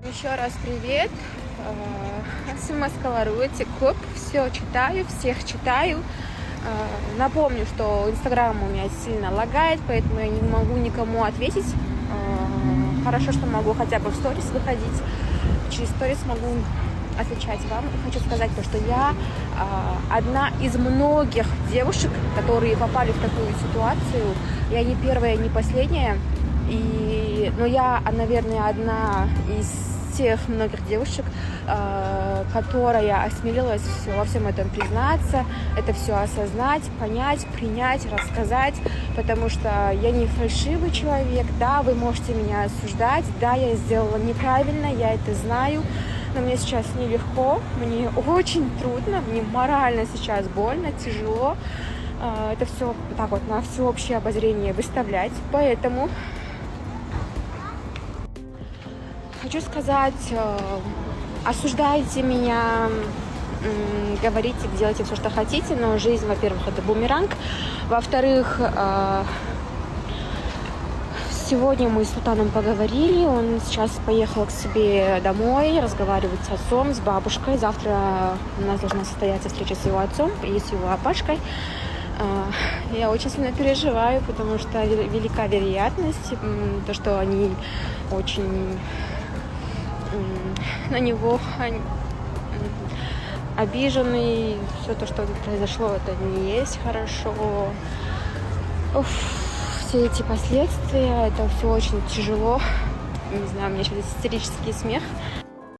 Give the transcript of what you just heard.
Еще раз привет. СМС-колоруете, коп, все читаю, всех читаю. Напомню, что Инстаграм у меня сильно лагает, поэтому я не могу никому ответить. Хорошо, что могу хотя бы в сторис выходить. Через сторис могу отвечать вам. И хочу сказать то, что я одна из многих девушек, которые попали в такую ситуацию. Я не первая, не последняя. Но я, наверное, одна из тех многих девушек, которая осмелилась во всем этом признаться, это все осознать, понять, принять, рассказать, потому что я не фальшивый человек. Да, вы можете меня осуждать, да, я сделала неправильно, я это знаю, но мне сейчас нелегко, мне очень трудно, мне морально сейчас больно, тяжело. Это все так вот на всеобщее обозрение выставлять, поэтому хочу сказать, осуждайте меня, говорите, делайте все, что хотите, но жизнь, во-первых, это бумеранг. Во-вторых, сегодня мы с Султаном поговорили, он сейчас поехал к себе домой разговаривать с отцом, с бабушкой. Завтра у нас должна состояться встреча с его отцом и с его папашкой. Я очень сильно переживаю, потому что велика вероятность, то, что они очень на него обижены. Все то, что произошло, это не есть хорошо. Все эти последствия, это все очень тяжело. Не знаю, у меня сейчас истерический смех.